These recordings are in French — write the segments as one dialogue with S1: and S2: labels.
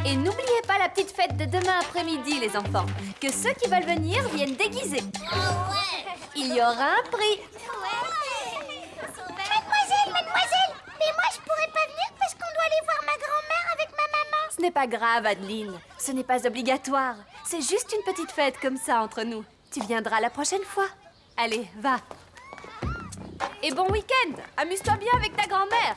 S1: Et n'oubliez pas la petite fête de demain après-midi, les enfants. Que ceux qui veulent venir viennent déguisés. Il y aura un prix.
S2: Mademoiselle, mais moi je pourrais pas venir parce qu'on doit aller voir ma grand-mère avec ma maman.
S1: Ce n'est pas grave, Adeline. Ce n'est pas obligatoire. C'est juste une petite fête comme ça entre nous. Tu viendras la prochaine fois. Allez, va. Et bon week-end. Amuse-toi bien avec ta grand-mère.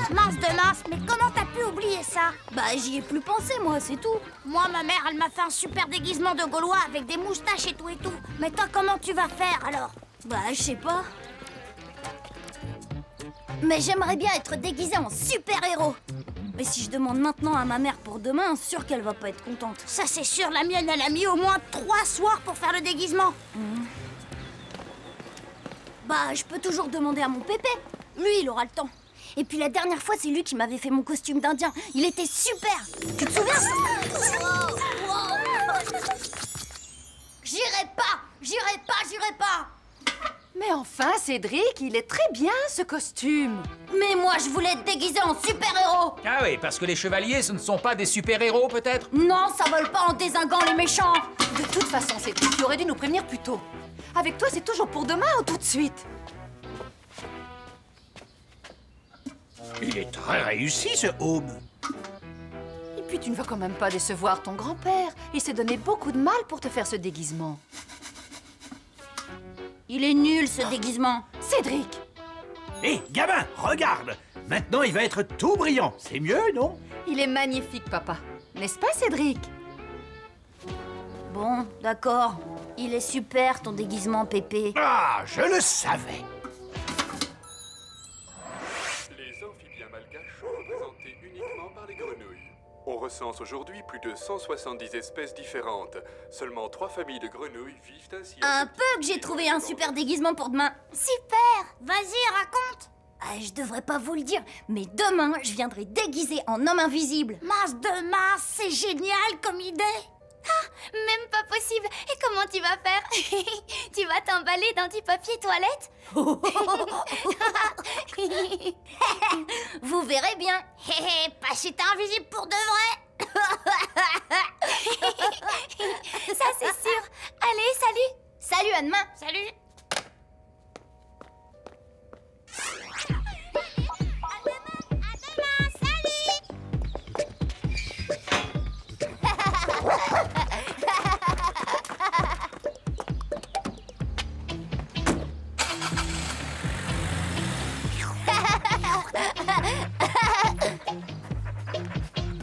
S2: Mince de mince, mais comment t'as pu oublier ça?
S3: Bah, j'y ai plus pensé, moi, c'est tout.
S2: Moi, ma mère, elle m'a fait un super déguisement de Gaulois avec des moustaches et tout et tout. Mais toi, comment tu vas faire alors?
S3: Bah, je sais pas. Mais j'aimerais bien être déguisée en super-héros. Mais si je demande maintenant à ma mère pour demain, sûr qu'elle va pas être contente.
S2: Ça, c'est sûr, la mienne, elle a mis au moins 3 soirs pour faire le déguisement.
S3: Bah, je peux toujours demander à mon pépé. Lui, il aura le temps. Et puis la dernière fois, c'est lui qui m'avait fait mon costume d'Indien. Il était super. Tu te souviens? J'irai pas.
S1: Mais enfin, Cédric, il est très bien, ce costume.
S3: Mais moi, je voulais être déguisée en super-héros.
S4: Ah oui, parce que les chevaliers, ce ne sont pas des super-héros, peut-être?
S3: Non, ça vole pas en dézinguant les méchants.
S1: De toute façon, Cédric, tu aurais dû nous prévenir plus tôt. Avec toi, c'est toujours pour demain ou tout de suite?
S5: Il est très réussi, ce home.
S1: Et puis, tu ne vas quand même pas décevoir ton grand-père. Il s'est donné beaucoup de mal pour te faire ce déguisement.
S3: Il est nul, ce déguisement.
S1: Cédric!
S5: Hé, gamin, regarde. Maintenant, il va être tout brillant. C'est mieux, non?
S1: Il est magnifique, papa. N'est-ce pas, Cédric?
S3: Bon, d'accord. Il est super, ton déguisement, Pépé.
S5: Ah, je le savais.
S6: Les amphibiens malgaches sont représentés uniquement par les grenouilles. On recense aujourd'hui plus de 170 espèces différentes. Seulement 3 familles de grenouilles vivent ainsi.
S3: Un peu que j'ai trouvé un super déguisement pour demain.
S2: Super! Vas-y, raconte!
S3: Ah, je devrais pas vous le dire, mais demain, je viendrai déguisée en homme invisible.
S2: Mince de mince, c'est génial comme idée!
S7: Ah, même pas possible. Et comment tu vas faire? Tu vas t'emballer dans du papier toilette?
S3: Vous verrez bien.
S2: Hé hé, pas si t'es invisible pour de vrai!
S7: Ça, c'est sûr. Allez, salut!
S3: Salut, à demain.
S2: Salut!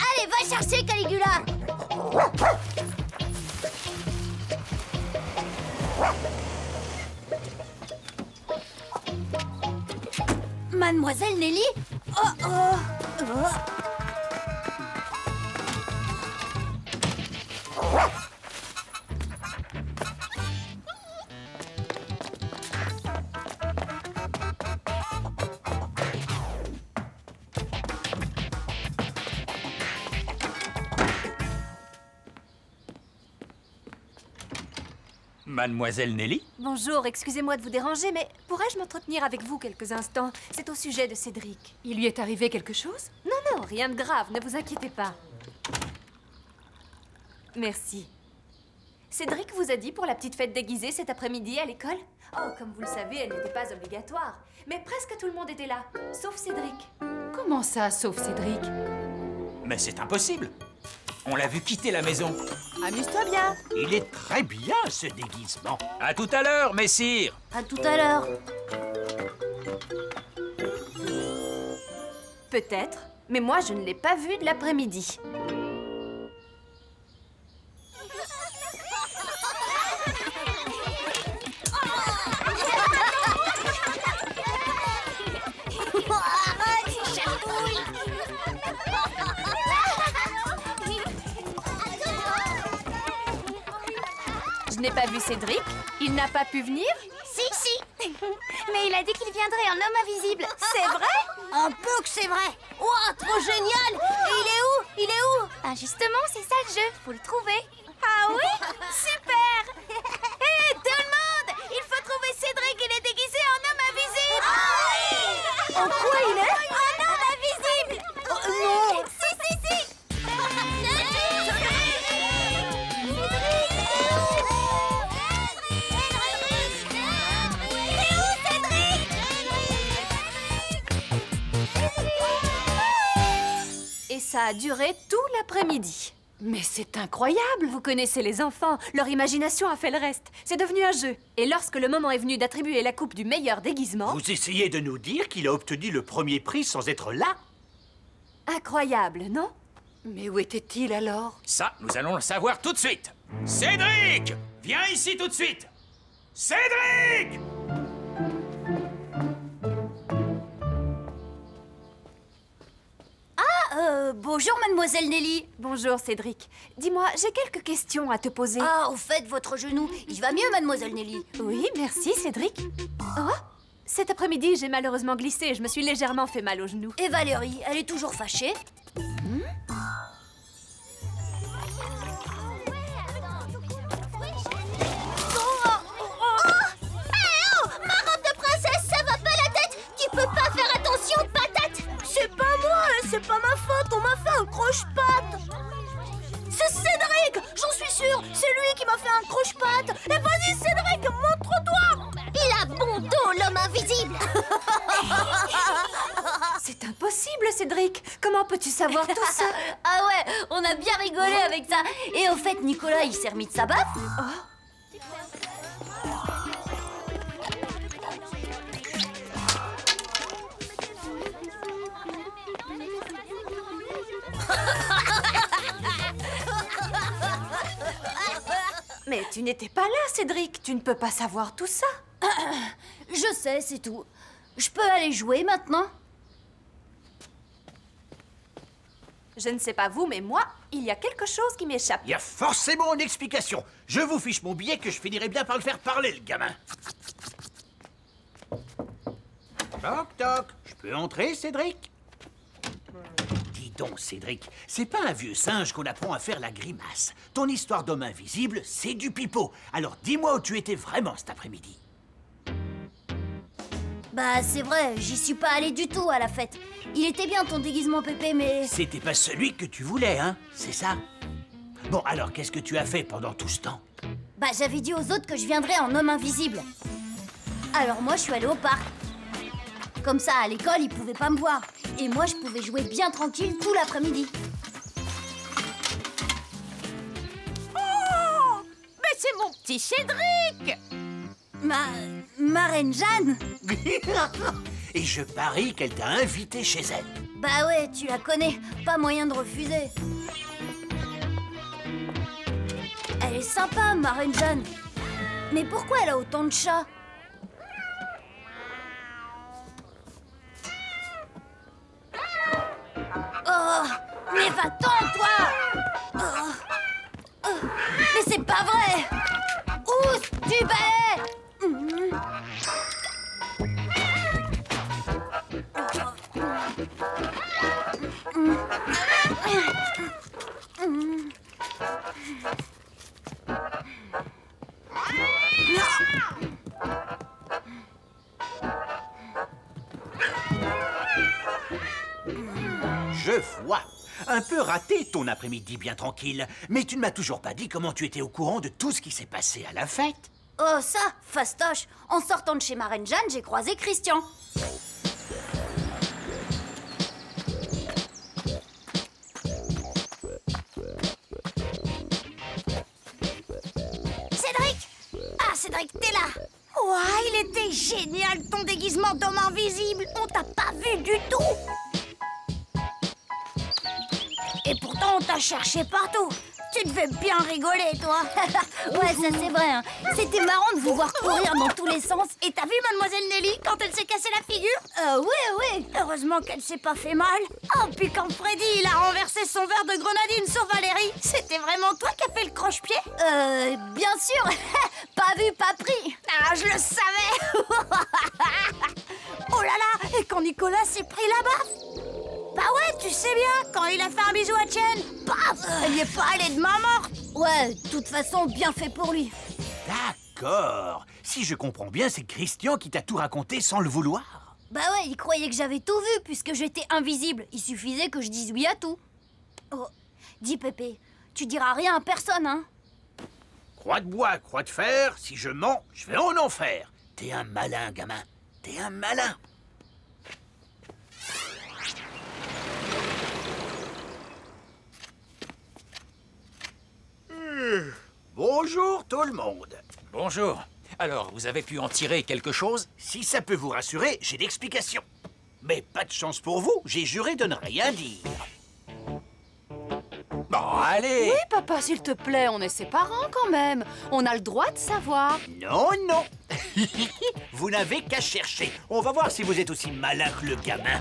S3: Allez, va chercher Caligula. Mademoiselle Nelly?
S4: Mademoiselle Nelly?
S1: Bonjour, excusez-moi de vous déranger, mais pourrais-je m'entretenir avec vous quelques instants? C'est au sujet de Cédric. Il lui est arrivé quelque chose? Non, rien de grave, ne vous inquiétez pas. Merci. Cédric vous a dit pour la petite fête déguisée cet après-midi à l'école? Oh, comme vous le savez, elle n'était pas obligatoire. Mais presque tout le monde était là, sauf Cédric. Comment ça, sauf Cédric?
S4: Mais c'est impossible. On l'a vu quitter la maison.
S1: Amuse-toi bien.
S5: Il est très bien, ce déguisement.
S4: À tout à l'heure, messire.
S3: À tout à l'heure.
S1: Peut-être, mais moi je ne l'ai pas vu de l'après-midi. Je n'ai pas vu Cédric. Il n'a pas pu venir.
S2: Si!
S7: Mais il a dit qu'il viendrait en homme invisible.
S1: C'est vrai?
S2: Un peu que c'est vrai!
S3: Ouah, trop génial. Et il est où?
S7: Ah, justement, c'est ça le jeu. Faut le trouver. Ah oui? Super! Hé, tout le monde! Il faut trouver Cédric. Il est déguisé en homme invisible.
S3: En quoi il est?
S1: Ça a duré tout l'après-midi. Mais c'est incroyable, vous connaissez les enfants. Leur imagination a fait le reste. C'est devenu un jeu. Et lorsque le moment est venu d'attribuer la coupe du meilleur déguisement...
S5: Vous essayez de nous dire qu'il a obtenu le premier prix sans être là?
S1: Incroyable, non? Mais où était-il alors?
S4: Ça, nous allons le savoir tout de suite. Cédric! Viens ici tout de suite! Cédric!
S3: Bonjour, mademoiselle Nelly.
S1: Bonjour, Cédric. Dis-moi, j'ai quelques questions à te poser.
S3: Ah, au fait, votre genou, il va mieux, mademoiselle Nelly?
S1: Oui, merci, Cédric. Oh, cet après-midi, j'ai malheureusement glissé et je me suis légèrement fait mal au genou.
S3: Et Valérie, elle est toujours fâchée?
S7: Ma robe de princesse, ça va pas la tête! Tu peux pas faire attention, patate!
S3: C'est pas moi, c'est pas ma faute, on m'a fait un croche-patte. C'est Cédric, j'en suis sûre, c'est lui qui m'a fait un croche-patte. Et vas-y Cédric, montre-toi.
S7: Il a bon dos, l'homme invisible!
S1: C'est impossible, Cédric. Comment peux-tu savoir tout ça?
S3: Ah ouais, on a bien rigolé avec ça. Et au fait, Nicolas, il s'est remis de sa baffe?
S1: Mais tu n'étais pas là, Cédric. Tu ne peux pas savoir tout ça.
S3: Je sais, c'est tout. Je peux aller jouer maintenant?
S1: Je ne sais pas vous, mais moi, il y a quelque chose qui m'échappe.
S5: Il y a forcément une explication. Je vous fiche mon billet que je finirai bien par le faire parler, le gamin. Toc, toc. Je peux entrer, Cédric? Dis donc, Cédric, c'est pas un vieux singe qu'on apprend à faire la grimace. Ton histoire d'homme invisible, c'est du pipeau. Alors dis-moi où tu étais vraiment cet après-midi.
S3: Bah, c'est vrai, j'y suis pas allée du tout à la fête. Il était bien ton déguisement, Pépé, mais...
S5: C'était pas celui que tu voulais, hein? C'est ça? Bon, alors, qu'est-ce que tu as fait pendant tout ce temps?
S3: Bah, j'avais dit aux autres que je viendrais en homme invisible. Alors moi, je suis allée au parc. Comme ça, à l'école, ils pouvaient pas me voir. Et moi, je pouvais jouer bien tranquille tout l'après-midi.
S7: Oh! Mais c'est mon petit Cédric!
S3: Ma reine Jeanne?
S5: Et je parie qu'elle t'a invité chez elle.
S3: Bah ouais, tu la connais. Pas moyen de refuser. Elle est sympa, ma reine Jeanne. Mais pourquoi elle a autant de chats? Oh, mais va-t'en, toi! Mais c'est pas vrai! Où tu vas?
S5: Je vois. Un peu raté ton après-midi bien tranquille. Mais tu ne m'as toujours pas dit comment tu étais au courant de tout ce qui s'est passé à la fête.
S3: Oh ça, fastoche. En sortant de chez ma reine Jeanne, j'ai croisé Christian.
S2: Cédric! Ah, Cédric, t'es là! Ouah, il était génial ton déguisement d'homme invisible! On t'a pas vu du tout! Et pourtant, on t'a cherché partout! Tu devais bien rigoler, toi!
S3: Ouais, ça c'est vrai, hein. C'était marrant de vous voir courir dans tous les sens.
S2: Et t'as vu Mademoiselle Nelly quand elle s'est cassé la figure?
S3: Ouais.
S2: Heureusement qu'elle s'est pas fait mal. Oh, puis quand Freddy il a renversé son verre de grenadine sur Valérie, c'était vraiment toi qui as fait le croche-pied?
S3: Bien sûr. Pas vu, pas pris.
S2: Ah, je le savais. Oh là là, et quand Nicolas s'est pris la baffe? Bah ouais, tu sais bien, quand il a fait un bisou à Chen, paf, elle y est pas allée de main morte.
S3: Ouais, de toute façon, bien fait pour lui.
S5: D'accord. Si je comprends bien, c'est Christian qui t'a tout raconté sans le vouloir.
S3: Bah ouais, il croyait que j'avais tout vu puisque j'étais invisible. Il suffisait que je dise oui à tout. Oh, dis Pépé, tu diras rien à personne, hein?
S5: Croix de bois, croix de fer, si je mens, je vais en enfer. T'es un malin, gamin. T'es un malin. Bonjour tout le monde.
S4: Bonjour. Alors, vous avez pu en tirer quelque chose?
S5: Si ça peut vous rassurer, j'ai l'explication. Mais pas de chance pour vous, j'ai juré de ne rien dire.
S4: Bon, allez.
S1: Oui, papa, s'il te plaît, on est ses parents quand même. On a le droit de savoir.
S5: Non, non. Vous n'avez qu'à chercher. On va voir si vous êtes aussi malin que le gamin.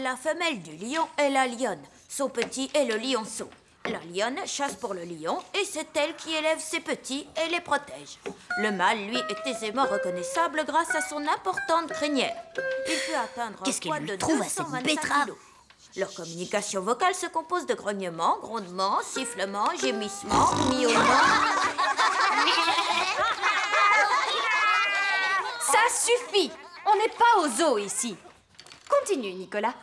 S2: La femelle du lion est la lionne. Son petit est le lionceau. La lionne chasse pour le lion et c'est elle qui élève ses petits et les protège. Le mâle, lui, est aisément reconnaissable grâce à son importante crinière. Il peut atteindre un poids de 225 kilos. Leur communication vocale se compose de grognements, grondements, sifflements, gémissements, miaulements.
S1: Ça suffit. On n'est pas au zoo ici. Continue, Nicolas.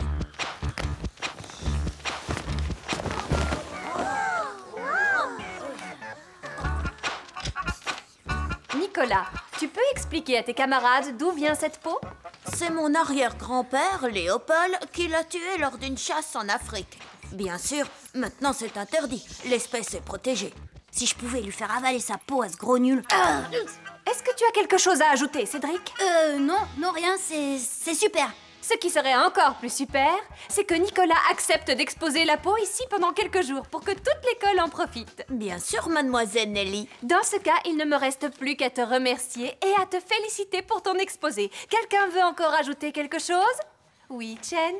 S1: Nicolas, tu peux expliquer à tes camarades d'où vient cette peau?
S2: C'est mon arrière-grand-père, Léopold, qui l'a tué lors d'une chasse en Afrique. Bien sûr, maintenant c'est interdit. L'espèce est protégée.
S3: Si je pouvais lui faire avaler sa peau à ce gros nul.
S1: Est-ce que tu as quelque chose à ajouter, Cédric?
S3: Non, rien, c'est super.
S1: Ce qui serait encore plus super, c'est que Nicolas accepte d'exposer la peau ici pendant quelques jours pour que toute l'école en profite.
S2: Bien sûr, mademoiselle Nelly.
S1: Dans ce cas, il ne me reste plus qu'à te remercier et à te féliciter pour ton exposé. Quelqu'un veut encore ajouter quelque chose? Oui, Chen?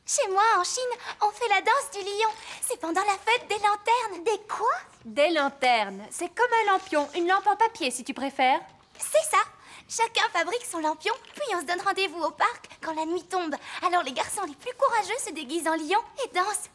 S7: Chez moi, en Chine, on fait la danse du lion. C'est pendant la fête des lanternes. Des quoi?
S1: Des lanternes. C'est comme un lampion, une lampe en papier si tu préfères.
S7: C'est ça. Chacun fabrique son lampion, puis on se donne rendez-vous au parc quand la nuit tombe. Alors les garçons les plus courageux se déguisent en lion et dansent.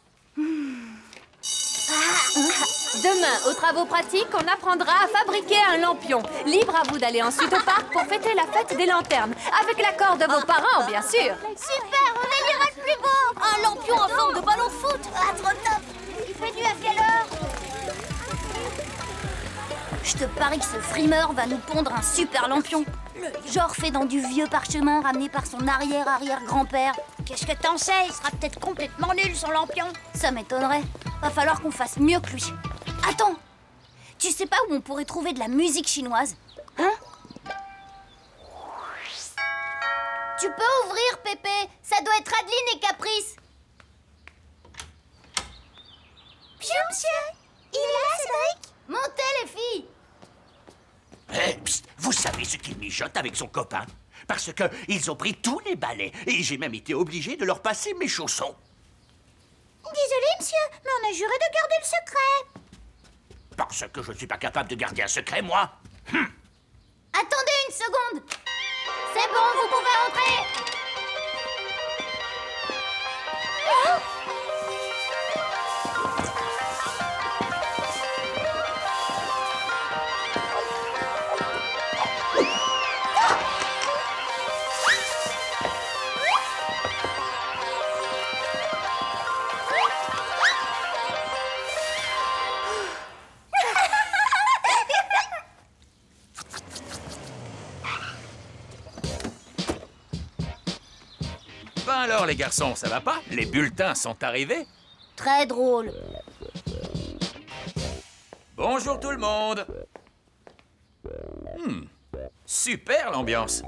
S1: Demain, aux travaux pratiques, on apprendra à fabriquer un lampion. Libre à vous d'aller ensuite au parc pour fêter la fête des lanternes. Avec l'accord de vos parents, bien sûr.
S7: Super, on élira le plus beau.
S2: Un lampion en forme de ballon de foot.
S7: Ah, trop top. Il fait nuit à quelle heure?
S3: Je te parie que ce frimeur va nous pondre un super lampion. Genre fait dans du vieux parchemin ramené par son arrière-arrière-grand-père.
S2: Qu'est-ce que t'en sais? Il sera peut-être complètement nul, son lampion.
S3: Ça m'étonnerait. Va falloir qu'on fasse mieux que lui. Attends! Tu sais pas où on pourrait trouver de la musique chinoise? Hein? Tu peux ouvrir, Pépé? Ça doit être Adeline et Caprice.
S7: Monsieur, il est là, Cédric?
S3: Montez, les filles!
S5: Psst, vous savez ce qu'il mijote avec son copain? Parce que ils ont pris tous les balais et j'ai même été obligé de leur passer mes chaussons.
S7: Désolé, monsieur, mais on a juré de garder le secret.
S5: Parce que je ne suis pas capable de garder un secret, moi.
S3: Attendez une seconde! C'est bon, vous pouvez entrer!
S4: Ben alors, les garçons, ça va pas? Les bulletins sont arrivés?
S3: Très drôle.
S4: Bonjour tout le monde. Super l'ambiance.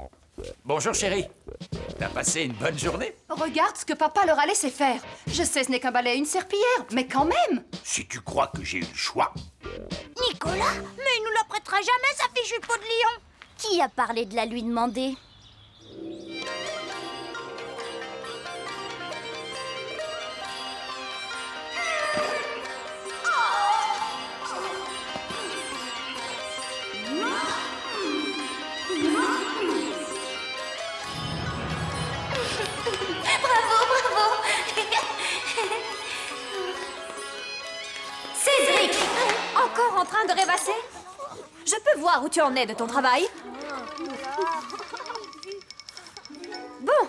S4: Bonjour chérie. T'as passé une bonne journée?
S1: Regarde ce que papa leur a laissé faire. Je sais, ce n'est qu'un balai et une serpillière, mais quand même.
S5: Si tu crois que j'ai eu le choix.
S2: Nicolas, mais il nous la prêtera jamais, sa fichue peau de lion.
S3: Qui a parlé de la lui demander?
S1: Cédric! Encore en train de rêvasser? Je peux voir où tu en es de ton travail? Bon,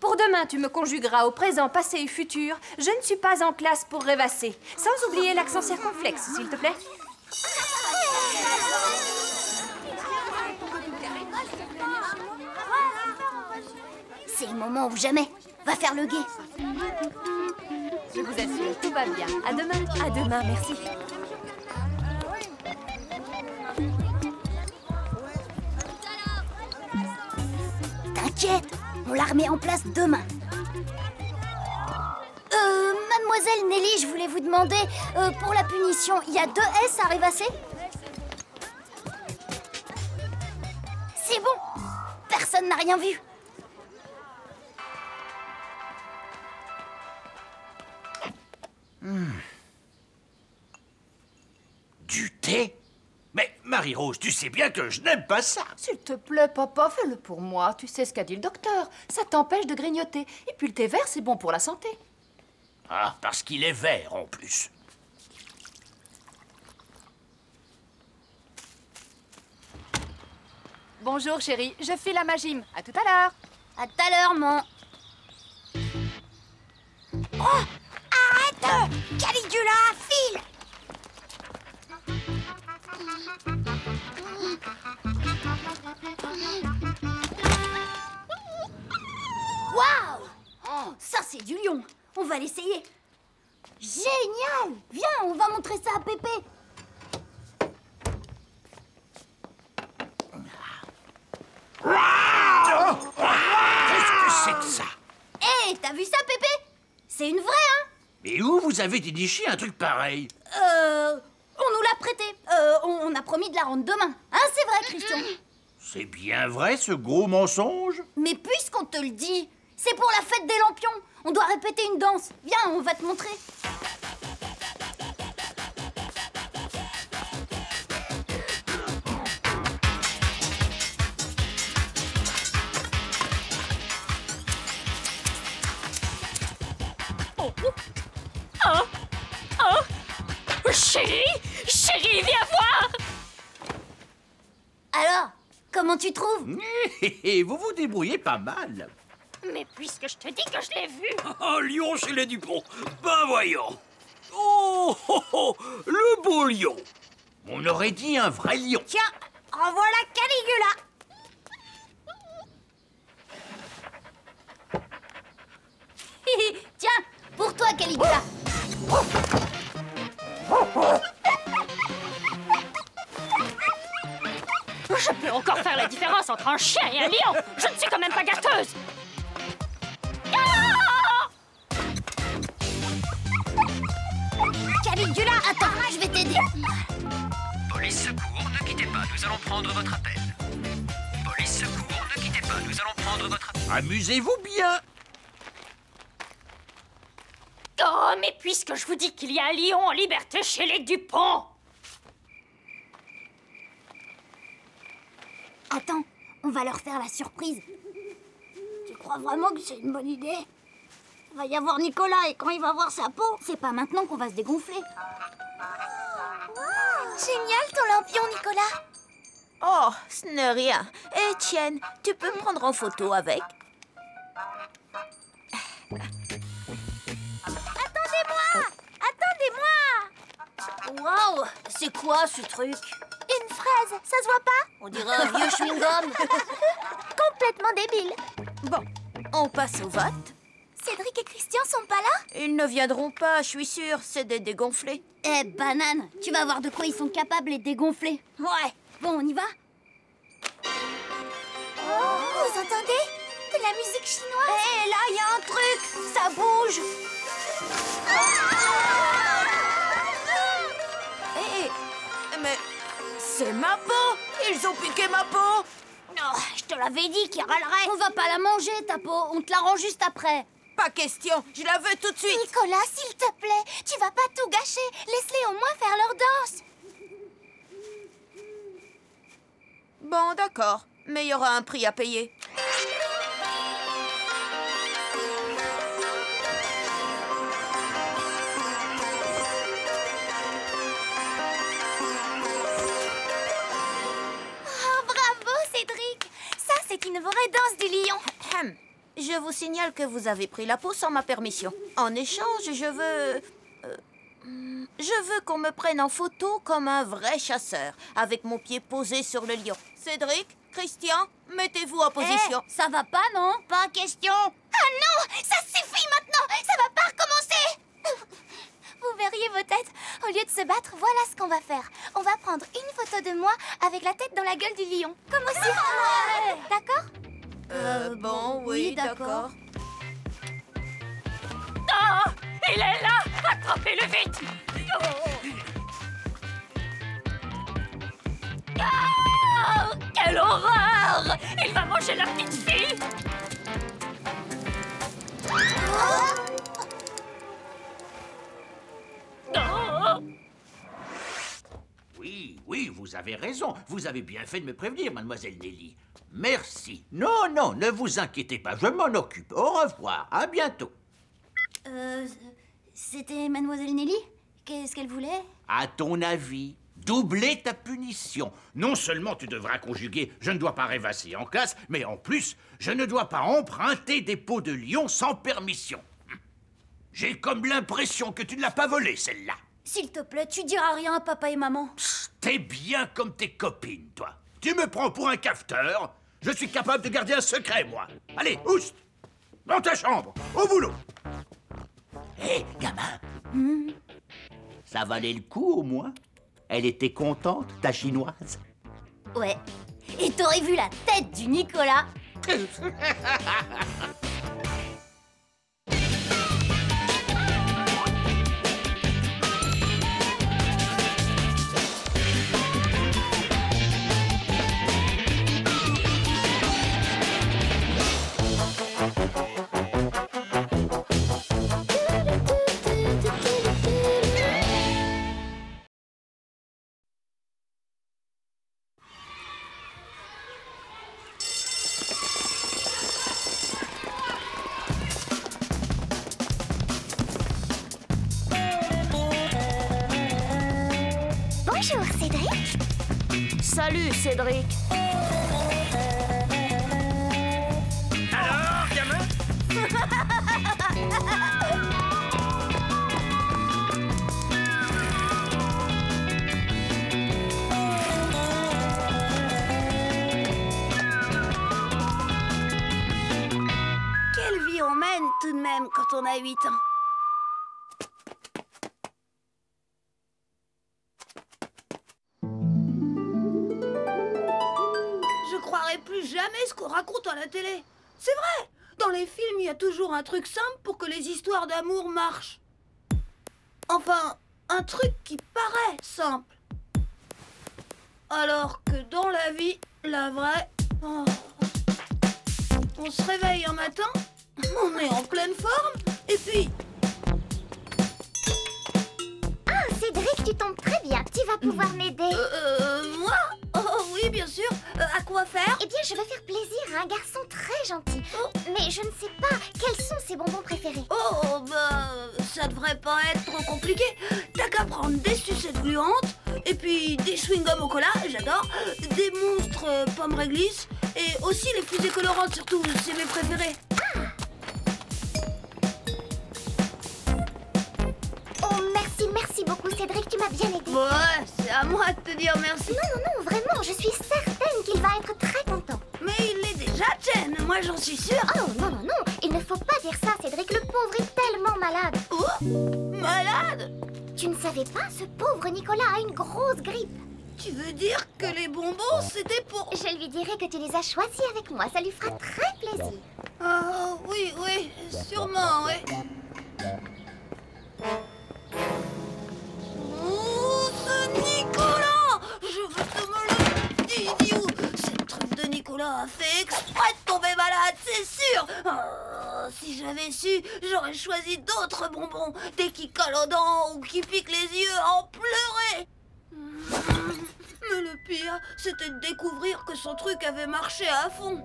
S1: pour demain, tu me conjugueras au présent, passé et futur. Je ne suis pas en classe pour rêvasser. Sans oublier l'accent circonflexe, s'il te plaît.
S3: C'est le moment ou jamais. Va faire le guet.
S1: Je vous assure, tout va bien. À demain. À demain, merci.
S3: T'inquiète, on la remet en place demain. Mademoiselle Nelly, je voulais vous demander, pour la punition, il y a 2 S à rêvasser? C'est bon, personne n'a rien vu.
S5: Du thé? Mais Marie-Rose, tu sais bien que je n'aime pas ça.
S1: S'il te plaît, papa, fais-le pour moi. Tu sais ce qu'a dit le docteur. Ça t'empêche de grignoter. Et puis le thé vert, c'est bon pour la santé.
S5: Ah, parce qu'il est vert en plus.
S1: Bonjour, chérie. Je file à ma gym. À tout à l'heure.
S3: À tout à l'heure, mon.
S2: Oh, arrête! Caligula, file!
S3: Waouh! Oh, ça, c'est du lion. On va l'essayer. Génial! Viens, on va montrer ça à Pépé.
S5: Qu'est-ce que c'est que ça?
S3: Hé, t'as vu ça, Pépé? C'est une vraie, hein?
S5: Mais où vous avez déniché un truc pareil?
S3: On nous l'a prêté. On a promis de la rendre demain. Hein, c'est vrai, Christian?
S5: C'est bien vrai, ce gros mensonge?
S3: Mais puisqu'on te le dit, c'est pour la fête des lampions. On doit répéter une danse. Viens, on va te montrer.
S8: Chérie! Chérie, viens voir!
S3: Alors, comment tu trouves?
S5: Vous vous débrouillez pas mal.
S8: Mais puisque je te dis que je l'ai vu!
S9: Un lion chez les Dupont. Ben voyons. Oh, oh, oh, le beau lion.
S5: On aurait dit un vrai lion.
S2: Tiens, revoilà Caligula.
S3: Tiens, pour toi, Caligula.
S8: Je peux encore faire la différence entre un chien et un lion! Je ne suis quand même pas gâteuse!
S3: Caligula, attends, je vais t'aider.
S10: Police secours, ne quittez pas, nous allons prendre votre appel. Police secours, ne quittez pas, nous allons prendre votre appel.
S5: Amusez-vous bien.
S8: Oh, mais puisque je vous dis qu'il y a un lion en liberté chez les Dupont!
S3: Attends, on va leur faire la surprise.
S2: Tu crois vraiment que c'est une bonne idée? Il va y avoir Nicolas et quand il va voir sa peau...
S3: C'est pas maintenant qu'on va se dégonfler.
S7: Génial ton lampion, Nicolas.
S11: Oh, ce n'est rien. Etienne, tu peux me prendre en photo avec?
S2: Attendez-moi!
S3: Waouh, c'est quoi ce truc?
S7: Une fraise, ça se voit pas?
S3: On dirait un vieux chewing-gum.
S7: Complètement débile.
S11: Bon, on passe au vote.
S7: Cédric et Christophe Christian sont pas là?
S11: Ils ne viendront pas, je suis sûre. C'est des dégonflés.
S3: Eh, Banane, tu vas voir de quoi ils sont capables, les dégonflés.
S11: Ouais.
S3: Bon, on y va?
S7: Vous entendez? De la musique chinoise.
S2: Hé, là, il y a un truc. Ça bouge.
S11: Hé, mais c'est ma peau. Ils ont piqué ma peau.
S3: Oh, je te l'avais dit qu'ils râleraient. On va pas la manger, ta peau. On te la rend juste après.
S11: Pas question. Je la veux tout de suite.
S7: Nicolas, s'il te plaît, tu vas pas tout gâcher. Laisse-les au moins faire leur danse.
S11: Bon, d'accord. Mais il y aura un prix à payer.
S7: Oh, bravo, Cédric. Ça, c'est une vraie danse du lion.
S11: Je vous signale que vous avez pris la peau sans ma permission. En échange, je veux qu'on me prenne en photo comme un vrai chasseur, avec mon pied posé sur le lion. Cédric, Christian, mettez-vous en position.
S3: Ça va pas, non?
S2: Pas question.
S7: Ah non, ça suffit maintenant. Ça va pas recommencer. Vous verriez vos têtes. Au lieu de se battre, voilà ce qu'on va faire. On va prendre une photo de moi avec la tête dans la gueule du lion. Comme au cirque. D'accord?
S11: Bon, oui, d'accord.
S8: Oh, il est là! Attrapez-le vite! Oh, quelle horreur! Il va manger la petite fille! Oh.
S5: Oui, vous avez raison. Vous avez bien fait de me prévenir, mademoiselle Nelly. Merci. Non, ne vous inquiétez pas, je m'en occupe. Au revoir, à bientôt.
S3: C'était mademoiselle Nelly? Qu'est-ce qu'elle voulait?
S5: À ton avis, doubler ta punition. Non seulement tu devras conjuguer « je ne dois pas rêvasser en classe », mais en plus, je ne dois pas emprunter des peaux de lion sans permission. J'ai comme l'impression que tu ne l'as pas volée, celle-là.
S3: S'il te plaît, tu diras rien à papa et maman.
S5: T'es bien comme tes copines, toi. Tu me prends pour un cafeteur. Je suis capable de garder un secret, moi. Allez, oust! Dans ta chambre, au boulot. Hé, gamin. Ça valait le coup, au moins. Elle était contente, ta chinoise.
S3: Ouais. Et t'aurais vu la tête du Nicolas.
S7: Bonjour, Cédric.
S11: Salut, Cédric.
S4: Alors, gamin?
S2: Quelle vie on mène tout de même quand on a 8 ans. Je croirais plus jamais ce qu'on raconte à la télé. C'est vrai. Dans les films, il y a toujours un truc simple pour que les histoires d'amour marchent. Enfin, un truc qui paraît simple. Alors que dans la vie, la vraie... oh. On se réveille un matin, on est en pleine forme, et puis...
S7: Ah, Cédric, tu tombes très bien. Tu vas pouvoir m'aider.
S2: Moi? Oh oui, bien sûr. À quoi faire?
S7: Eh bien, je vais faire plaisir à un garçon très gentil. Mais je ne sais pas quels sont ses bonbons préférés.
S2: Oh, bah, ça devrait pas être trop compliqué. T'as qu'à prendre des sucettes gluantes, et puis des chewing-gums au cola, j'adore, des monstres pommes réglisse, et aussi les fusées colorantes, surtout, c'est mes préférés.
S7: Oh, merci beaucoup, Cédric, tu m'as bien aidé.
S2: Ouais, c'est à moi de te dire merci.
S7: Non, vraiment, je suis certaine qu'il va être très content.
S2: Mais il l'est déjà, Jen, moi j'en suis sûre.
S7: Oh, non, il ne faut pas dire ça, Cédric, le pauvre est
S2: malade.
S7: Tu ne savais pas, ce pauvre Nicolas a une grosse grippe.
S2: Tu veux dire que les bonbons, c'était pour...
S7: Je lui dirai que tu les as choisis avec moi, ça lui fera très plaisir.
S2: Ah oui, oui, sûrement, oui. Oh, ce Nicolas! Je veux te me le dire, idiot! Cette truffe de Nicolas a fait exprès de tomber malade, c'est sûr! Oh, si j'avais su, j'aurais choisi d'autres bonbons, des qui collent aux dents ou qui piquent les yeux à en pleurer! Mais le pire, c'était de découvrir que son truc avait marché à fond.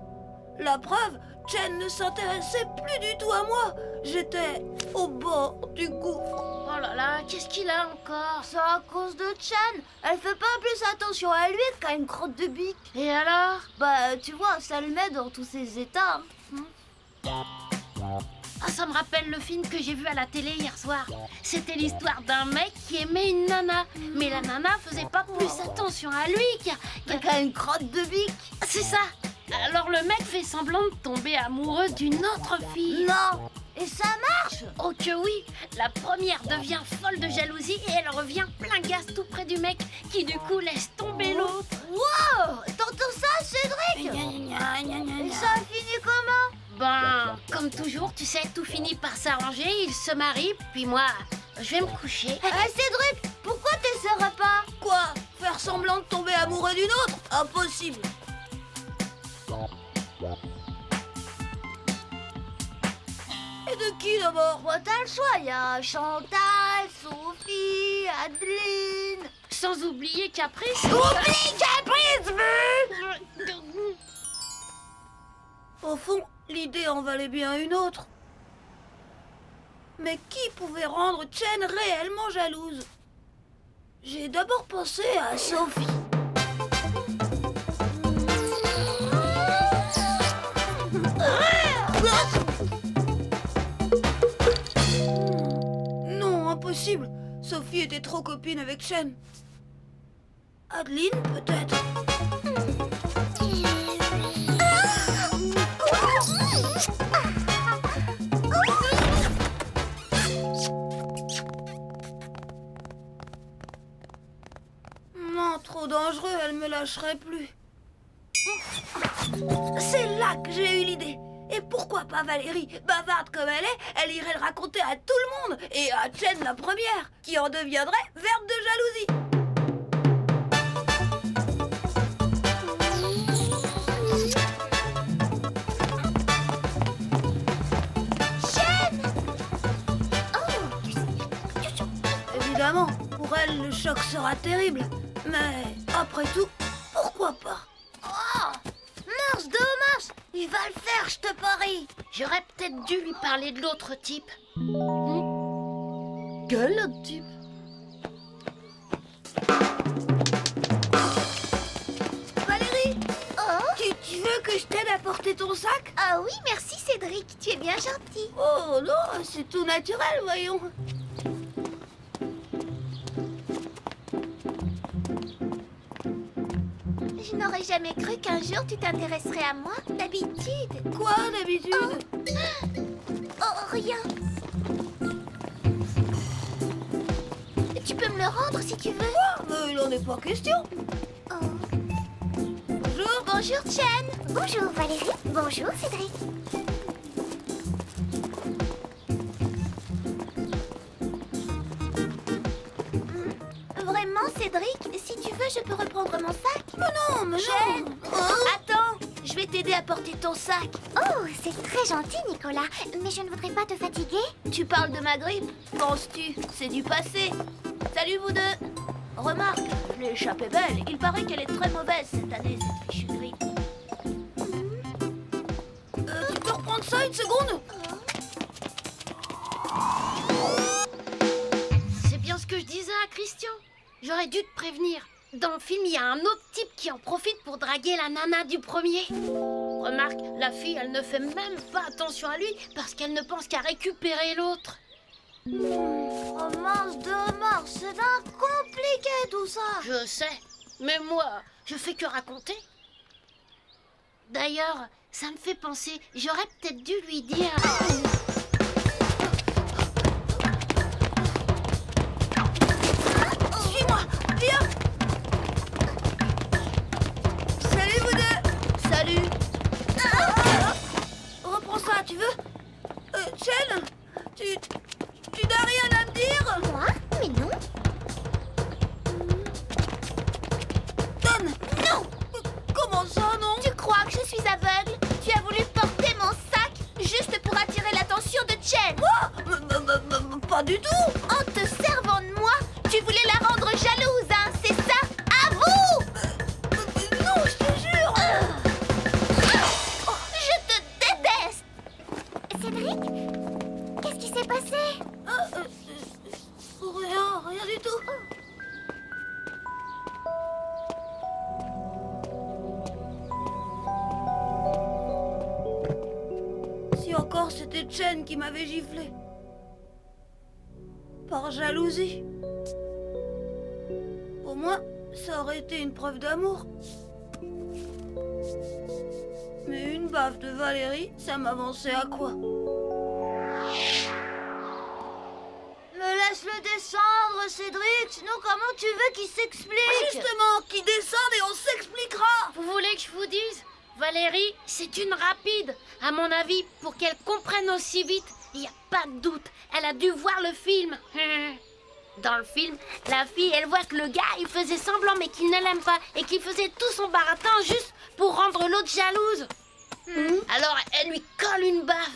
S2: La preuve, Chen ne s'intéressait plus du tout à moi. J'étais au bord du gouffre.
S12: Oh là là, qu'est-ce qu'il a encore?
S3: C'est à cause de Chen. Elle fait pas plus attention à lui qu'à une crotte de bique.
S12: Et alors?
S3: Bah, tu vois, ça le met dans tous ses états.
S12: Ah, ça me rappelle le film que j'ai vu à la télé hier soir. C'était l'histoire d'un mec qui aimait une nana. Mais la nana faisait pas plus attention à lui
S3: qu'à une crotte de bique.
S12: C'est ça. Alors le mec fait semblant de tomber amoureux d'une autre fille.
S3: Non. Et ça marche?
S12: Oh que oui. La première devient folle de jalousie et elle revient plein gaz tout près du mec qui du coup laisse tomber l'autre.
S3: Wow! T'entends ça, Cédric? Et ça a fini comment?
S12: Ben, comme toujours, tu sais, tout finit par s'arranger, ils se marient, puis moi, je vais me coucher.
S3: Cédric, pourquoi t'essaierais pas?
S2: Quoi? Faire semblant de tomber amoureux d'une autre? Impossible. Et de qui d'abord?
S3: Bah, t'as le choix, il y a Chantal, Sophie, Adeline...
S12: Sans oublier Caprice.
S2: Oublie Caprice, Au fond, l'idée en valait bien une autre. Mais qui pouvait rendre Chen réellement jalouse? J'ai d'abord pensé à Sophie. Non, impossible. Sophie était trop copine avec Chen. Adeline, peut-être. Non, trop dangereux, elle me lâcherait plus. C'est là que j'ai eu l'idée. Et pourquoi pas Valérie? Bavarde comme elle irait le raconter à tout le monde. Et à Chen la première, qui en deviendrait verte de jalousie. Évidemment, pour elle, le choc sera terrible. Mais après tout, pourquoi pas?
S3: Oh! Marche de marche! Il va le faire, je te parie!
S12: J'aurais peut-être dû lui parler de l'autre type.
S3: Quel autre type?
S2: Valérie!
S7: Oh?
S2: Tu veux que je t'aide à porter ton sac?
S7: Ah oui, merci Cédric, tu es bien gentil.
S2: Oh non, c'est tout naturel, voyons.
S7: Je n'aurais jamais cru qu'un jour tu t'intéresserais à moi, d'habitude.
S2: Quoi, d'habitude?
S7: Oh, rien. Tu peux me le rendre si tu veux.
S2: Quoi? Mais il n'en est pas question.
S7: Oh.
S2: Bonjour.
S7: Bonjour, Chen. Bonjour, Valérie. Bonjour, Cédric. Vraiment, Cédric, si tu veux, je peux reprendre mon sac.
S2: Mais non,
S7: Chen.
S2: Attends, je vais t'aider à porter ton sac.
S7: Oh, c'est très gentil, Nicolas. Mais je ne voudrais pas te fatiguer.
S2: Tu parles de ma grippe? Penses-tu? C'est du passé. Salut, vous deux. Remarque, je l'ai échappé belle. Il paraît qu'elle est très mauvaise cette année, cette fichue grippe. Tu peux reprendre ça une seconde?
S12: C'est bien ce que je disais à Christian. J'aurais dû te prévenir. Dans le film, il y a un autre type qui en profite pour draguer la nana du premier. Remarque, la fille, elle ne fait même pas attention à lui parce qu'elle ne pense qu'à récupérer l'autre.
S3: Oh mince de marche, c'est bien compliqué tout ça.
S12: Je sais, mais moi, je fais que raconter. D'ailleurs, ça me fait penser, j'aurais peut-être dû lui dire...
S2: Chen, tu n'as rien à me dire?
S7: Moi? Mais non.
S2: Donne!
S7: Non!
S2: Comment ça, non?
S7: Tu crois que je suis aveugle? Tu as voulu porter mon sac juste pour attirer l'attention de Chen.
S2: Quoi? Pas du tout!
S7: En te servant de moi, tu voulais la rendre jalouse, hein, c'est ça? Avoue!
S2: Non, je te jure!
S7: Je te déteste! Cédric? Qu'est-ce qui s'est passé?
S2: Rien du tout. Si encore c'était Chen qui m'avait giflé. Par jalousie. Au moins, ça aurait été une preuve d'amour. Mais une baffe de Valérie, ça m'avançait à quoi?
S3: Me laisse-le descendre, Cédric, sinon comment tu veux qu'il s'explique?
S2: Justement, qu'il descende et on s'expliquera.
S12: Vous voulez que je vous dise? Valérie, c'est une rapide. À mon avis, pour qu'elle comprenne aussi vite, il n'y a pas de doute. Elle a dû voir le film. Dans le film, la fille, elle voit que le gars, il faisait semblant mais qu'il ne l'aime pas et qu'il faisait tout son baratin juste pour rendre l'autre jalouse. Alors, elle lui colle une baffe.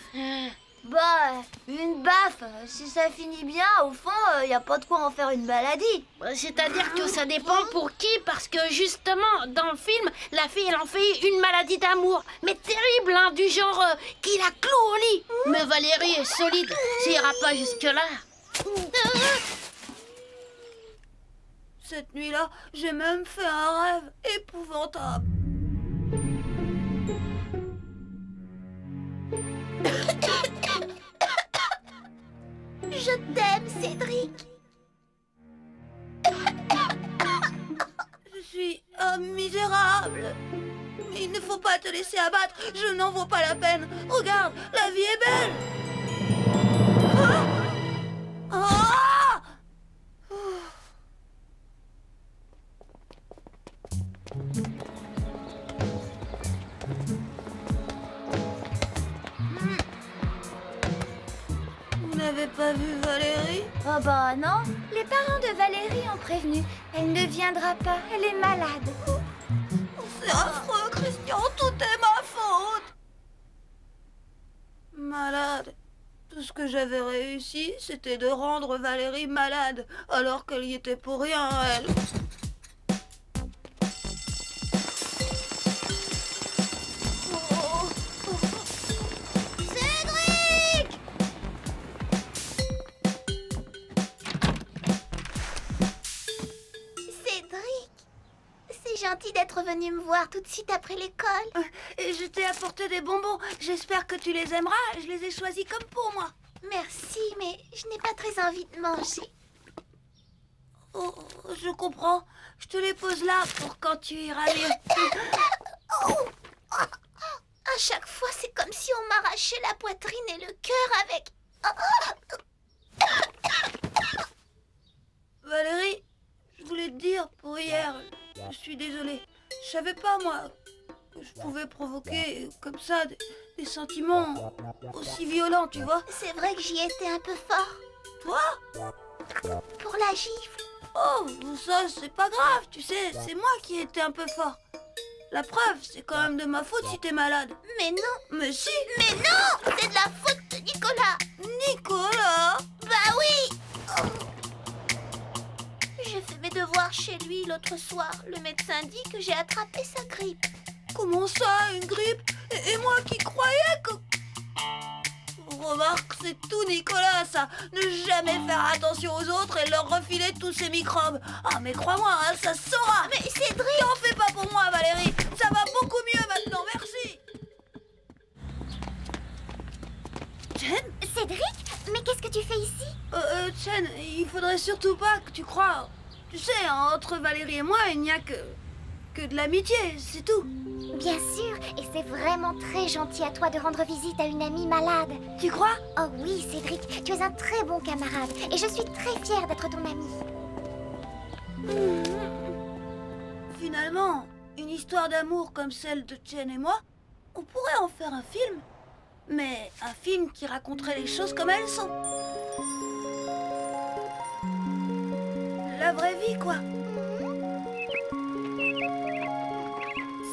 S3: Bah, une baffe, si ça finit bien, au fond, y a pas de quoi en faire une maladie.
S12: C'est-à-dire que ça dépend pour qui, parce que justement, dans le film, la fille, elle en fait une maladie d'amour. Mais terrible, hein, du genre qui la cloue au lit. Mais Valérie est solide, ça ira pas jusque-là.
S2: Cette nuit-là, j'ai même fait un rêve épouvantable.
S7: Je t'aime, Cédric.
S2: Je suis un misérable. Mais il ne faut pas te laisser abattre. Je n'en vaux pas la peine. Regarde, la vie est belle. Ah! Vous n'avez pas vu Valérie?
S3: Ah bah non.
S7: Les parents de Valérie ont prévenu. Elle ne viendra pas, elle est malade.
S2: C'est affreux, Christian, tout est ma faute. Malade. Tout ce que j'avais réussi, c'était de rendre Valérie malade, alors qu'elle y était pour rien, elle.
S7: Gentil d'être venu me voir tout de suite après l'école.
S2: Et je t'ai apporté des bonbons. J'espère que tu les aimeras. Je les ai choisis comme pour moi.
S7: Merci, mais je n'ai pas très envie de manger.
S2: Oh, je comprends. Je te les pose là pour quand tu iras mieux.
S7: À chaque fois, c'est comme si on m'arrachait la poitrine et le cœur avec...
S2: Valérie, je voulais te dire pour hier... Je suis désolée. Je savais pas, moi, que je pouvais provoquer comme ça des sentiments aussi violents, tu vois.
S7: C'est vrai que j'y étais un peu fort.
S2: Toi?
S7: Pour la gifle.
S2: Oh, ça, c'est pas grave, tu sais, c'est moi qui étais un peu fort. La preuve, c'est quand même de ma faute si t'es malade.
S7: Mais non.
S2: Mais si.
S7: Mais non, c'est de la faute de Nicolas.
S2: Nicolas?
S7: Bah oui. J'ai fait mes devoirs chez lui l'autre soir. Le médecin dit que j'ai attrapé sa grippe.
S2: Comment ça, une grippe? Et moi qui croyais que... Remarque, c'est tout Nicolas, ça. Ne jamais faire attention aux autres et leur refiler tous ces microbes. Ah, mais crois-moi, hein, ça se saura.
S7: Mais Cédric...
S2: T'en fais pas pour moi, Valérie. Ça va beaucoup mieux maintenant, merci. Chen?
S7: Cédric? Mais qu'est-ce que tu fais ici?
S2: Chen, il faudrait surtout pas que tu crois... Tu sais, entre Valérie et moi, il n'y a que de l'amitié, c'est tout.
S7: Bien sûr, et c'est vraiment très gentil à toi de rendre visite à une amie malade.
S2: Tu crois?
S7: Oh oui, Cédric, tu es un très bon camarade, et je suis très fière d'être ton ami.
S2: Finalement, une histoire d'amour comme celle de Chen et moi, on pourrait en faire un film. mais un film qui raconterait les choses comme elles sont. La vraie vie, quoi.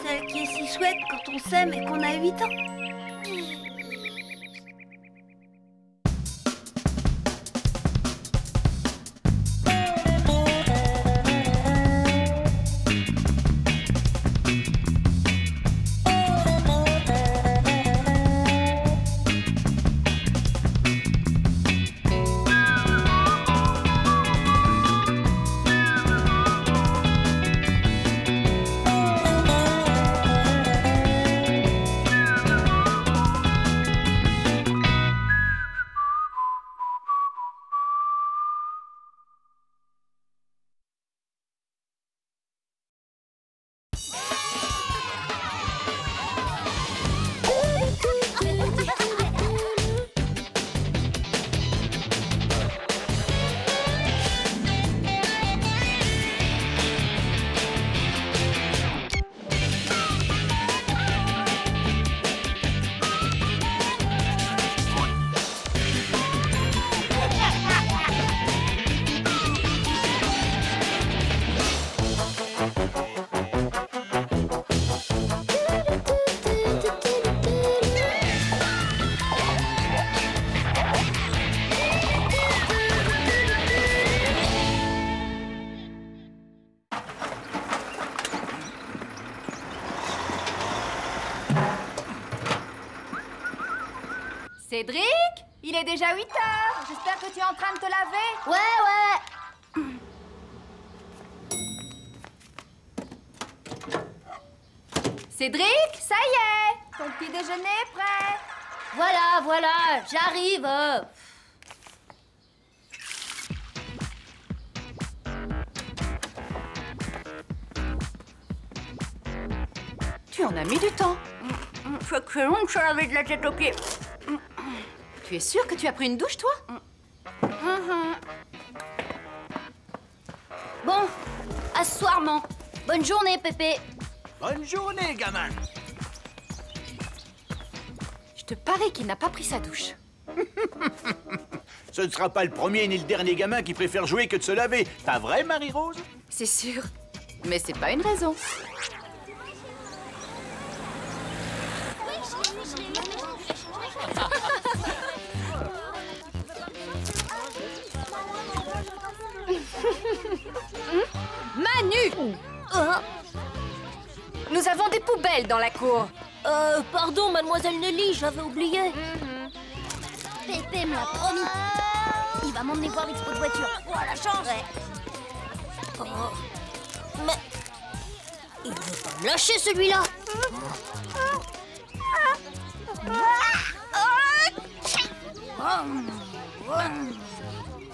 S2: Celle qui est si chouette quand on s'aime et qu'on a 8 ans.
S1: Cédric, il est déjà 8 heures. J'espère que tu es en train de te laver.
S3: Ouais.
S1: Cédric, ça y est, ton petit déjeuner est prêt.
S3: Voilà, j'arrive.
S1: Tu en as mis du temps.
S2: C'est que c'est long que je l'avais de la tête aux pieds.
S1: Tu es sûr que tu as pris une douche, toi?
S3: Bon, assoirement. Bonne journée, Pépé.
S5: Bonne journée, gamin.
S1: Je te parie qu'il n'a pas pris sa douche.
S5: Ce ne sera pas le premier ni le dernier gamin qui préfère jouer que de se laver. Pas vrai, Marie-Rose?
S1: C'est sûr. Mais c'est pas une raison. Manu! Nous avons des poubelles dans la cour.
S3: Pardon, mademoiselle Nelly, j'avais oublié. Pépé me l'a promis. Il va m'emmener voir l'expo de voiture. Oh, la chance! Ouais. Oh. Mais... il veut pas me lâcher, celui-là.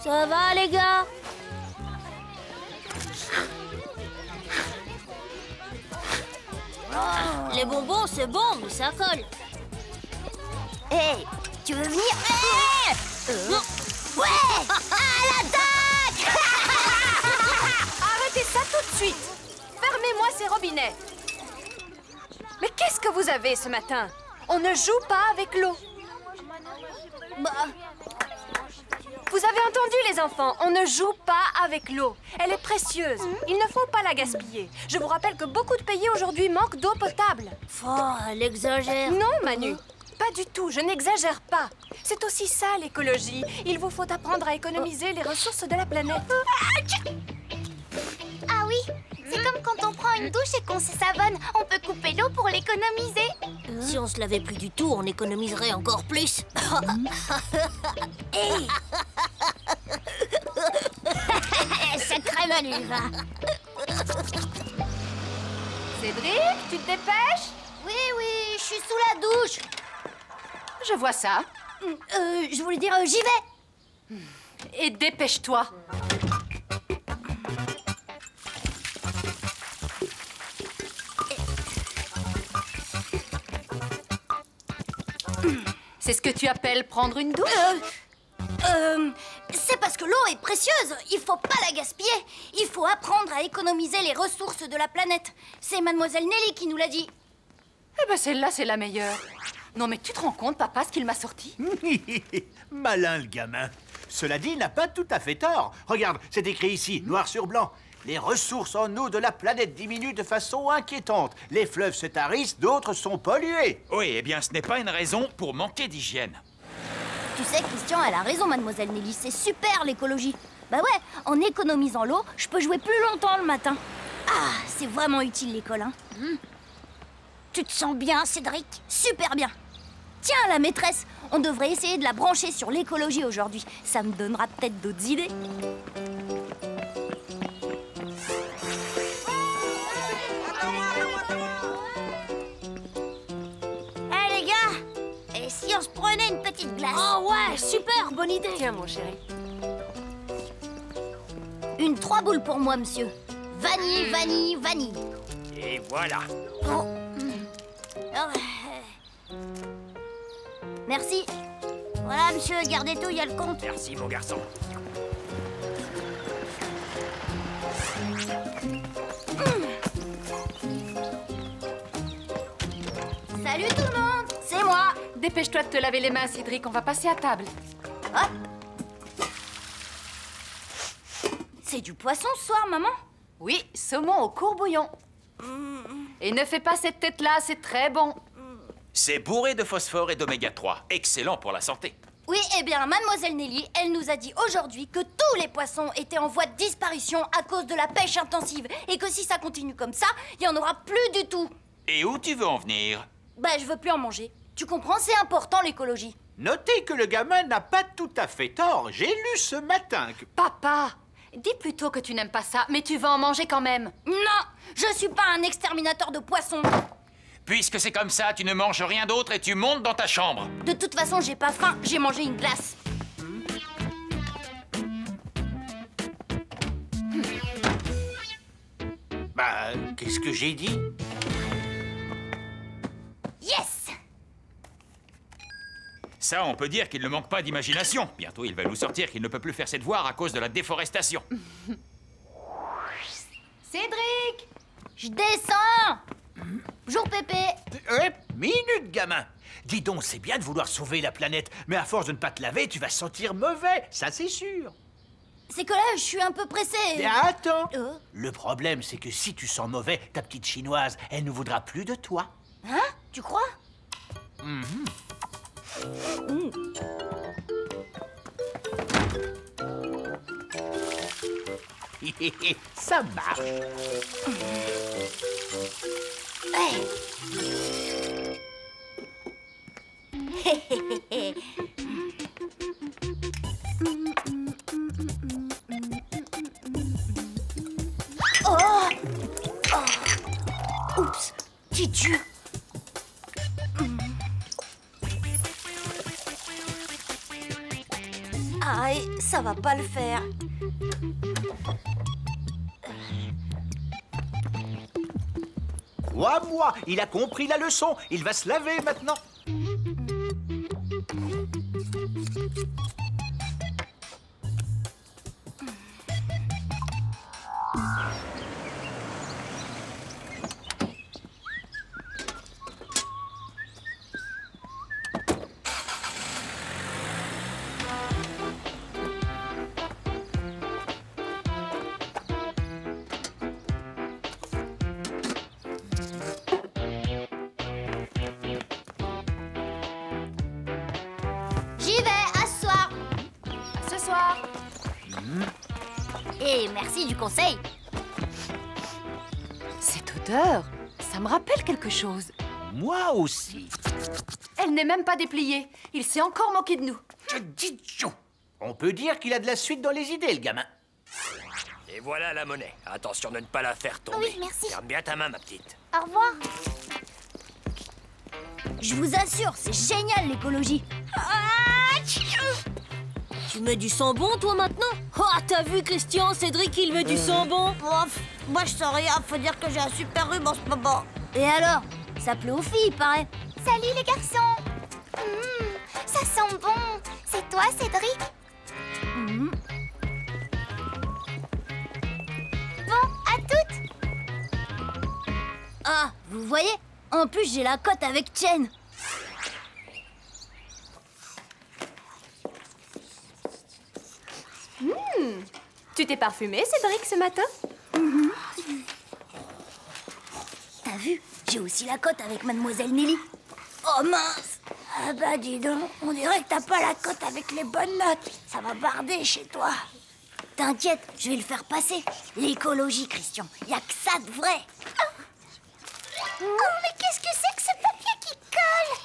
S3: Ça va, les gars? Les bonbons, c'est bon, mais ça colle. Hé, tu veux venir? Ouais! À l'attaque!
S1: Arrêtez ça tout de suite! Fermez-moi ces robinets! Mais qu'est-ce que vous avez ce matin? On ne joue pas avec l'eau.
S3: Bah...
S1: Vous avez entendu, les enfants, on ne joue pas avec l'eau. Elle est précieuse. Il ne faut pas la gaspiller. Je vous rappelle que beaucoup de pays aujourd'hui manquent d'eau potable.
S3: Oh, elle exagère.
S1: Non, Manu. Pas du tout, je n'exagère pas. C'est aussi ça, l'écologie. Il vous faut apprendre à économiser les ressources de la planète.
S7: Ah oui, c'est comme quand on prend une douche et qu'on se savonne. On peut couper l'eau pour l'économiser.
S3: Si on se lavait plus du tout, on économiserait encore plus. Hey. Sacré Manu, va.
S1: Cédric, tu te dépêches?
S3: Oui, je suis sous la douche.
S1: Je vois ça.
S3: Je voulais dire, j'y vais.
S1: Et dépêche-toi. C'est ce que tu appelles prendre une douche?
S3: C'est parce que l'eau est précieuse. Il faut pas la gaspiller. Il faut apprendre à économiser les ressources de la planète. C'est mademoiselle Nelly qui nous l'a dit.
S1: Eh ben celle-là, c'est la meilleure. Non mais tu te rends compte, papa, ce qu'il m'a sorti?
S5: Malin le gamin. Cela dit, il n'a pas tout à fait tort. Regarde, c'est écrit ici, noir sur blanc. Les ressources en eau de la planète diminuent de façon inquiétante. Les fleuves se tarissent, d'autres sont pollués.
S4: Oui, eh bien, ce n'est pas une raison pour manquer d'hygiène.
S3: Tu sais, Christian, elle a raison, mademoiselle Nelly. C'est super, l'écologie. Bah ouais, en économisant l'eau, je peux jouer plus longtemps le matin. Ah, c'est vraiment utile, l'école, hein.
S2: Tu te sens bien, Cédric?
S3: Super bien. Tiens, la maîtresse, on devrait essayer de la brancher sur l'écologie aujourd'hui. Ça me donnera peut-être d'autres idées.
S2: Eh les gars, et si on se prenait une petite glace?
S12: Oh ouais, super, bonne idée.
S1: Tiens, mon chéri.
S3: Une 3 boules pour moi, monsieur. Vanille, vanille, vanille.
S4: Et voilà.
S3: Oh. Merci.
S2: Voilà, monsieur, gardez tout, il y a le compte.
S4: Merci, mon garçon.
S3: Salut tout le monde, c'est moi.
S1: Dépêche-toi de te laver les mains, Cédric, on va passer à table.
S3: Hop. C'est du poisson ce soir, maman?
S1: Oui, saumon au courbouillon. Et ne fais pas cette tête-là, c'est très bon.
S4: C'est bourré de phosphore et d'oméga 3. Excellent pour la santé.
S3: Oui, eh bien, mademoiselle Nelly, elle nous a dit aujourd'hui que tous les poissons étaient en voie de disparition à cause de la pêche intensive. Et que si ça continue comme ça, il n'y en aura plus du tout.
S4: Et où tu veux en venir?
S3: Bah, je veux plus en manger. Tu comprends, c'est important, l'écologie.
S5: Notez que le gamin n'a pas tout à fait tort. J'ai lu ce matin que...
S1: Papa, dis plutôt que tu n'aimes pas ça, mais tu vas en manger quand même.
S3: Non, je suis pas un exterminateur de poissons.
S4: Puisque c'est comme ça, tu ne manges rien d'autre et tu montes dans ta chambre.
S3: De toute façon, j'ai pas faim, j'ai mangé une glace.
S5: Bah, qu'est-ce que j'ai dit?
S2: Yes!
S4: Ça, on peut dire qu'il ne manque pas d'imagination. Bientôt, il va nous sortir qu'il ne peut plus faire ses devoirs à cause de la déforestation.
S1: Cédric!
S3: Je descends. Bonjour, Pépé.
S5: Minute, gamin. Dis donc, c'est bien de vouloir sauver la planète, mais à force de ne pas te laver, tu vas sentir mauvais, ça c'est sûr.
S3: C'est que là, je suis un peu pressée.
S5: Mais attends. Le problème, c'est que si tu sens mauvais, ta petite chinoise, elle ne voudra plus de toi.
S3: Hein? Tu crois?
S5: Ça marche.
S3: Oups, petit Dieu. Aïe, ça va pas le faire.
S5: Crois-moi, il a compris la leçon. Il va se laver maintenant.
S3: J'y vais, à ce soir.
S1: À ce soir.
S3: Et merci du conseil.
S1: Cette odeur, ça me rappelle quelque chose.
S5: Moi aussi.
S1: Elle n'est même pas dépliée. Il s'est encore moqué de nous.
S5: On peut dire qu'il a de la suite dans les idées, le gamin.
S10: Et voilà la monnaie. Attention de ne pas la faire tomber.
S2: Oui, merci.
S10: Garde bien ta main, ma petite.
S2: Au revoir.
S3: Je vous assure, c'est génial l'écologie.
S11: Tu mets du sang-bon, toi, maintenant? Oh, t'as vu, Christian, Cédric, il met du sang-bon?
S2: Moi, je sens rien. Faut dire que j'ai un super rhume en ce moment.
S3: Et alors? Ça plaît aux filles, il paraît.
S7: Salut les garçons. Ça sent bon. C'est toi, Cédric? Bon, à toutes.
S3: Ah, vous voyez? En plus, j'ai la cote avec Chen.
S1: Tu t'es parfumé, Cédric, ce matin?
S3: T'as vu? J'ai aussi la cote avec Mademoiselle Nelly. Oh mince! Ah bah dis donc, on dirait que t'as pas la cote avec les bonnes notes. Ça va barder chez toi. T'inquiète, je vais le faire passer. L'écologie, Christian, y a que ça de vrai.
S2: Oh, mais qu'est-ce que c'est que ce papier qui colle?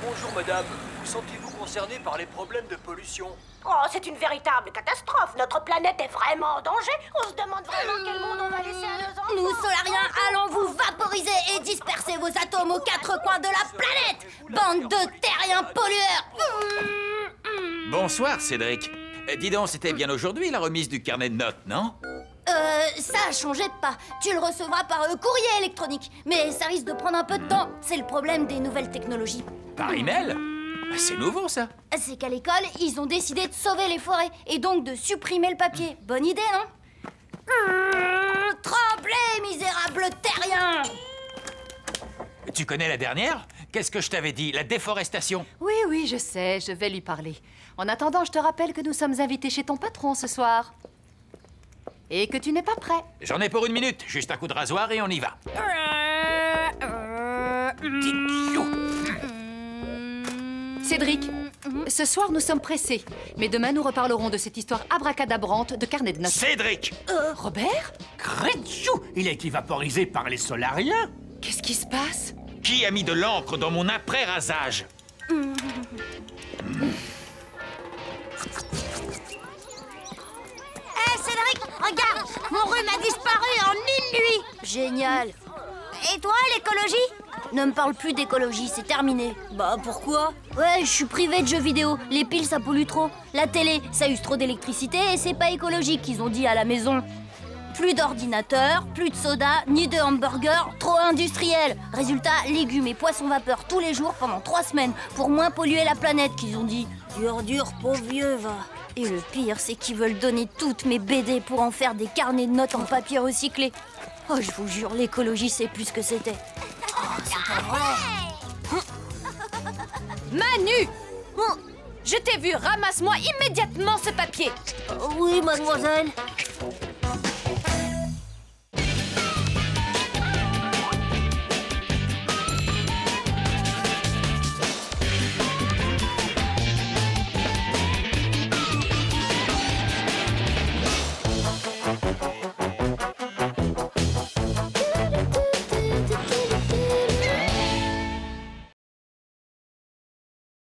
S10: Bonjour madame, vous sentez-vous concerné par les problèmes de pollution?
S8: Oh, c'est une véritable catastrophe. Notre planète est vraiment en danger. On se demande vraiment quel monde on va laisser à nos enfants.
S3: Nous, Solariens, allons vous vaporiser et disperser vos atomes aux quatre coins de la planète. Bande de terriens pollueurs.
S4: Bonsoir, Cédric. Dis donc, c'était bien aujourd'hui la remise du carnet de notes, non?
S3: Ça a changé de pas. Tu le recevras par courrier électronique. Mais ça risque de prendre un peu de temps. C'est le problème des nouvelles technologies.
S4: Par email? C'est nouveau, ça.
S3: C'est qu'à l'école, ils ont décidé de sauver les forêts et donc de supprimer le papier. Bonne idée, non? Tremblez, misérables terriens!
S4: Tu connais la dernière? Qu'est-ce que je t'avais dit? La déforestation?
S1: Oui, je sais, je vais lui parler. En attendant, je te rappelle que nous sommes invités chez ton patron ce soir. Et que tu n'es pas prêt.
S4: J'en ai pour 1 minute. Juste un coup de rasoir et on y va.
S1: Cédric, ce soir nous sommes pressés. Mais demain nous reparlerons de cette histoire abracadabrante de carnet de notes.
S4: Cédric!
S1: Robert?
S5: Crétchou! Il a été vaporisé par les solariens.
S1: Qu'est-ce qui se passe?
S4: Qui a mis de l'encre dans mon après-rasage?
S2: Cédric, regarde, mon rhume a disparu en 1 nuit.
S3: Génial.
S2: Et toi, l'écologie?
S3: Ne me parle plus d'écologie, c'est terminé. Bah pourquoi? Ouais, je suis privé de jeux vidéo. Les piles, ça pollue trop. La télé, ça use trop d'électricité et c'est pas écologique, ils ont dit à la maison. Plus d'ordinateurs, plus de soda, ni de hamburgers, trop industriel. Résultat, légumes et poissons vapeur tous les jours pendant 3 semaines pour moins polluer la planète, qu'ils ont dit. Dur, pauvre vieux, va. Et le pire, c'est qu'ils veulent donner toutes mes BD pour en faire des carnets de notes en papier recyclé. Oh, je vous jure, l'écologie, c'est plus ce que c'était. Oh, c'est pas vrai.
S1: Manu! Je t'ai vu, ramasse-moi immédiatement ce papier.
S3: Oui, mademoiselle.